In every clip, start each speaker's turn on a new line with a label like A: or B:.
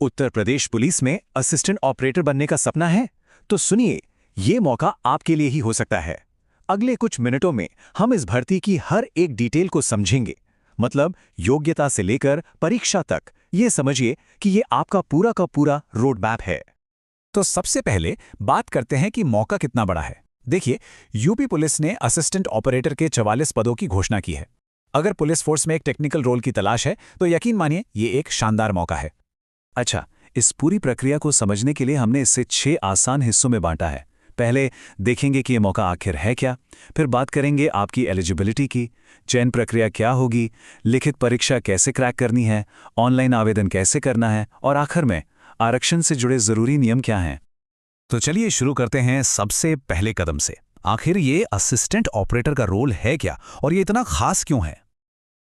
A: Uttar Pradesh police में assistant operator बनने का सपना है? तो सुनिए, ये मौका आपके लिए ही हो सकता है। अगले कुछ मिनटों में हम इस भर्ती की हर एक डिटेल को समझेंगे। मतलब योग्यता से लेकर परीक्षा तक। ये समझिए कि ये आपका पूरा का पूरा रोड मैप है।
B: तो सबसे पहले बात करते हैं कि मौका कितना बड़ा है। देखिए, यूपी पुलिस ने असिस्टेंट ऑपरेटर के 44 पदों की घोषणा की है। अगर पुलिस फोर्स में एक टेक्निकल रोल की तलाश है तो यकीन मानिए ये एक शानदार मौका है।
A: अच्छा, इस पूरी प्रक्रिया को समझने के लिए हमने इसे 6 आसान हिस्सों में बांटा है। पहले देखेंगे कि ये मौका आखिर है क्या, फिर बात करेंगे आपकी एलिजिबिलिटी की, चयन प्रक्रिया क्या होगी, लिखित परीक्षा कैसे क्रैक करनी है, ऑनलाइन आवेदन कैसे करना है और आखिर में आरक्षण से जुड़े जरूरी नियम क्या हैं।
B: तो चलिए शुरू करते हैं सबसे पहले कदम से। आखिर ये असिस्टेंट ऑपरेटर का रोल है क्या और ये इतना खास क्यों है?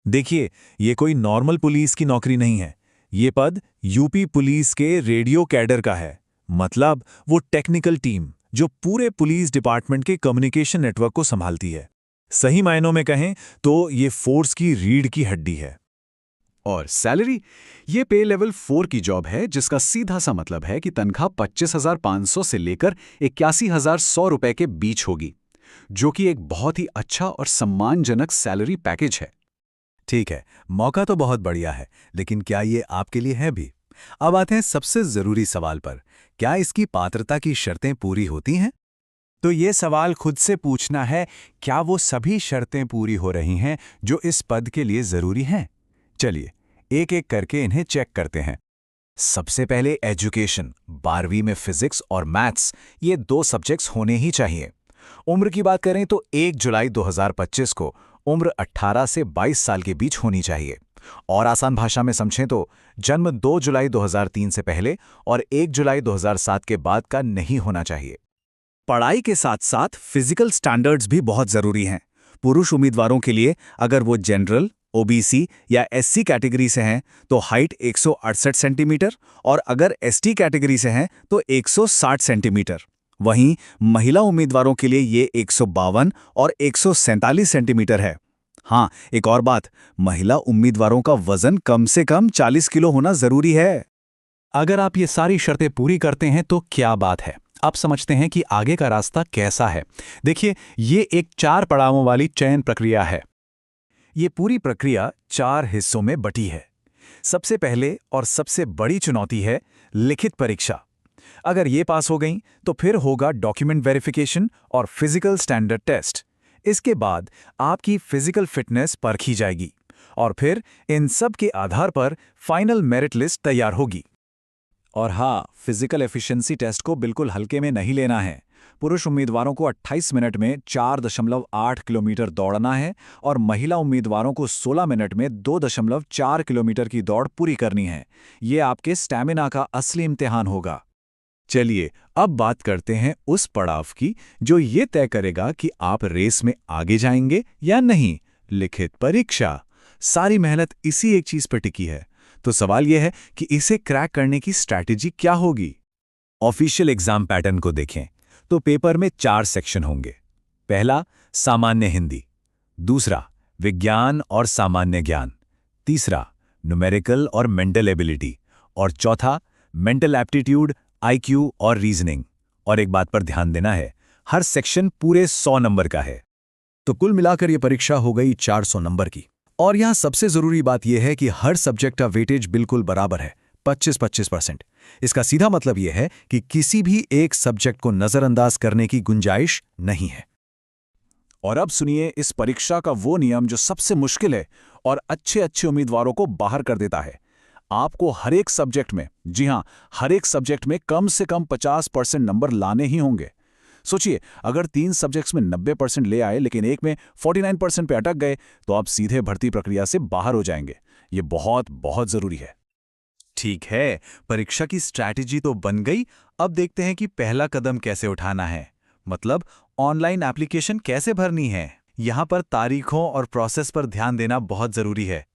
A: देखिए, ये कोई नॉर्मल पुलिस की नौकरी नहीं है। ये पद यूपी पुलिस के रेडियो कैडर का है। मतलब वो टेक्निकल टीम जो पूरे पुलिस डिपार्टमेंट के कम्युनिकेशन नेटवर्क को संभालती है। सही मायनों में कहें तो ये फोर्स की रीढ़ की हड्डी है।
C: और सैलरी, ये पे लेवल 4 की जॉब है, जिसका सीधा सा मतलब है कि तनख्वाह 25,500 से लेकर 81,100 रुपए के बीच होगी, जो कि एक बहुत ही अच्छा और सम्मानजनक सैलरी पैकेज है।
B: ठीक है, मौका तो बहुत बढ़िया है, लेकिन क्या ये आपके लिए है भी? अब आते हैं सबसे जरूरी सवाल पर। क्या इसकी पात्रता की शर्तें पूरी होती हैं?
D: तो ये सवाल खुद से पूछना है, क्या वो सभी शर्तें पूरी हो रही हैं जो इस पद के लिए जरूरी हैं? चलिए एक एक करके इन्हें चेक करते हैं।
B: सबसे पहले एजुकेशन, 12वीं में फिजिक्स और मैथ्स, ये 2 सब्जेक्ट्स होने ही चाहिए। उम्र की बात करें तो 1 जुलाई 2025 को उम्र 18 से 22 साल के बीच होनी चाहिए। और आसान भाषा में समझें तो जन्म 2 जुलाई 2003 से पहले और 1 जुलाई 2007 के बाद का नहीं होना चाहिए।
A: पढ़ाई के साथ साथ फिजिकल स्टैंडर्ड्स भी बहुत जरूरी हैं। पुरुष उम्मीदवारों के लिए अगर वो जनरल, ओबीसी या एससी कैटेगरी से हैं तो हाइट 168 सेंटीमीटर और अगर एसटी कैटेगरी से हैं तो 160 सेंटीमीटर। वहीं महिला उम्मीदवारों के लिए ये 152 और 147 सेंटीमीटर है। हाँ, एक और बात, महिला उम्मीदवारों का वजन कम से कम 40 किलो होना जरूरी है।
B: अगर आप ये सारी शर्तें पूरी करते हैं तो क्या बात है। आप समझते हैं कि आगे का रास्ता कैसा है। देखिए, ये एक 4 पड़ावों वाली चयन प्रक्रिया है।
A: ये पूरी प्रक्रिया 4 हिस्सों में बटी है। सबसे पहले और सबसे बड़ी चुनौती है लिखित परीक्षा। अगर ये पास हो गई तो फिर होगा डॉक्यूमेंट वेरिफिकेशन और फिजिकल स्टैंडर्ड टेस्ट। इसके बाद आपकी फिजिकल फिटनेस परखी जाएगी और फिर इन सब के आधार पर फाइनल मेरिट लिस्ट तैयार होगी। और हाँ, फिजिकल एफिशिएंसी टेस्ट को बिल्कुल हल्के में नहीं लेना है। पुरुष उम्मीदवारों को 28 मिनट में 4.8 किलोमीटर दौड़ना है और महिला उम्मीदवारों को 16 मिनट में 2.4 किलोमीटर की दौड़ पूरी करनी है। ये आपके स्टैमिना का असली इम्तिहान होगा। चलिए अब बात करते हैं उस पड़ाव की जो ये तय करेगा कि आप रेस में आगे जाएंगे या नहीं, लिखित परीक्षा। सारी मेहनत इसी एक चीज पर टिकी है। तो सवाल यह है कि इसे क्रैक करने की स्ट्रैटेजी क्या होगी। ऑफिशियल एग्जाम पैटर्न को देखें तो पेपर में 4 सेक्शन होंगे। पहला, सामान्य हिंदी। दूसरा, विज्ञान और सामान्य ज्ञान। तीसरा, न्यूमेरिकल और मेंटल एबिलिटी। और चौथा, मेंटल एप्टीट्यूड, आईक्यू और रीजनिंग। और एक बात पर ध्यान देना है, हर सेक्शन पूरे 100 नंबर का है।
C: तो कुल मिलाकर ये परीक्षा हो गई 400 नंबर की। और यहाँ सबसे जरूरी बात यह है कि हर सब्जेक्ट का वेटेज बिल्कुल बराबर है, 25-25%। इसका सीधा मतलब यह है कि किसी भी एक सब्जेक्ट को नजरअंदाज करने की गुंजाइश नहीं है।
D: और अब सुनिए इस परीक्षा का वो नियम जो सबसे मुश्किल है और अच्छे उम्मीदवारों को बाहर कर देता है। आपको हर एक सब्जेक्ट में, जी हां, हर एक सब्जेक्ट में कम से कम 50% नंबर लाने ही होंगे। सोचिए, अगर 3 सब्जेक्ट्स में 90% ले आए लेकिन एक में 49% पे अटक गए तो आप सीधे भर्ती प्रक्रिया से बाहर हो जाएंगे। ये बहुत बहुत जरूरी है।
A: ठीक है, परीक्षा की स्ट्रैटेजी तो बन गई। अब देखते हैं कि पहला कदम कैसे उठाना है। मतलब ऑनलाइन एप्लीकेशन कैसे भरनी है। यहाँ पर तारीखों और प्रोसेस पर ध्यान देना बहुत जरूरी है।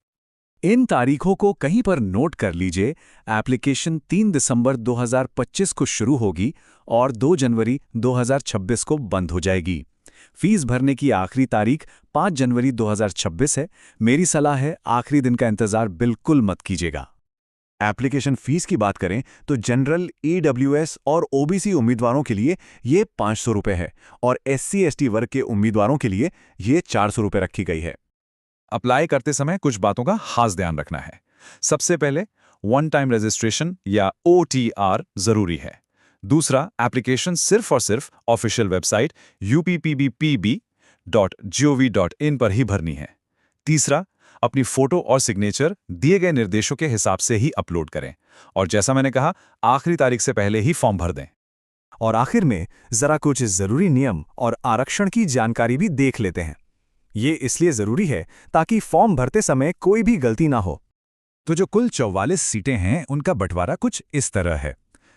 A: इन तारीखों को कहीं पर नोट कर लीजिए। एप्लीकेशन 3 दिसंबर 2025 को शुरू होगी और 2 जनवरी 2026 को बंद हो जाएगी। फीस भरने की आखिरी तारीख 5 जनवरी 2026 है। मेरी सलाह है आखिरी दिन का इंतजार बिल्कुल मत कीजिएगा। एप्लीकेशन फीस की बात करें तो जनरल, ईडब्ल्यूएस और ओबीसी उम्मीदवारों के लिए ये 500 रुपये है और SC/ST वर्ग के उम्मीदवारों के लिए ये 400 रुपये रखी गई है।
D: अप्लाई करते समय कुछ बातों का खास ध्यान रखना है। सबसे पहले वन टाइम रजिस्ट्रेशन या OTR जरूरी है। दूसरा, एप्लीकेशन सिर्फ और सिर्फ ऑफिशियल वेबसाइट uppbpb.gov.in पर ही भरनी है। तीसरा, अपनी फोटो और सिग्नेचर दिए गए निर्देशों के हिसाब से ही अपलोड करें और जैसा मैंने कहा, आखिरी तारीख से पहले ही फॉर्म भर दें।
B: और आखिर में जरा कुछ जरूरी नियम और आरक्षण की जानकारी भी देख लेते हैं। ये इसलिए जरूरी है ताकि फॉर्म भरते समय कोई भी गलती ना हो।
A: तो जो कुल 44 सीटें हैं, उनका बंटवारा कुछ इस तरह है।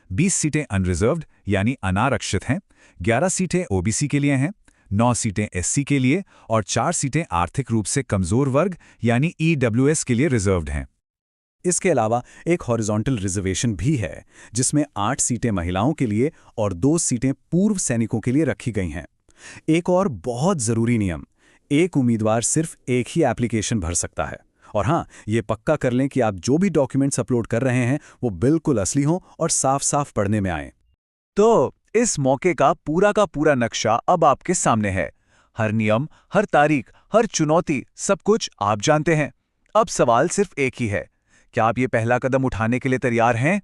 A: 20 सीटें अनरिजर्व्ड यानी अनारक्षित हैं, 11 सीटें ओबीसी के लिए हैं, 9 सीटें SC के लिए और 4 सीटें आर्थिक रूप से कमजोर वर्ग यानी EWS के लिए रिजर्व्ड हैं।
C: इसके अलावा एक हॉरिजॉन्टल रिजर्वेशन भी है, जिसमें 8 सीटें महिलाओं के लिए और 2 सीटें पूर्व सैनिकों के लिए रखी गई हैं। एक और बहुत ज़रूरी नियम, एक उम्मीदवार सिर्फ एक ही एप्लीकेशन भर सकता है। और हाँ, ये पक्का कर लें कि आप जो भी डॉक्यूमेंट्स अपलोड कर रहे हैं वो बिल्कुल असली हों और साफ साफ पढ़ने में आएं।
B: तो इस मौके का पूरा नक्शा अब आपके सामने है। हर नियम, हर तारीख, हर चुनौती, सब कुछ आप जानते हैं। अब सवाल सिर्फ एक ही है, क्या आप ये पहला कदम उठाने के लिए तैयार हैं?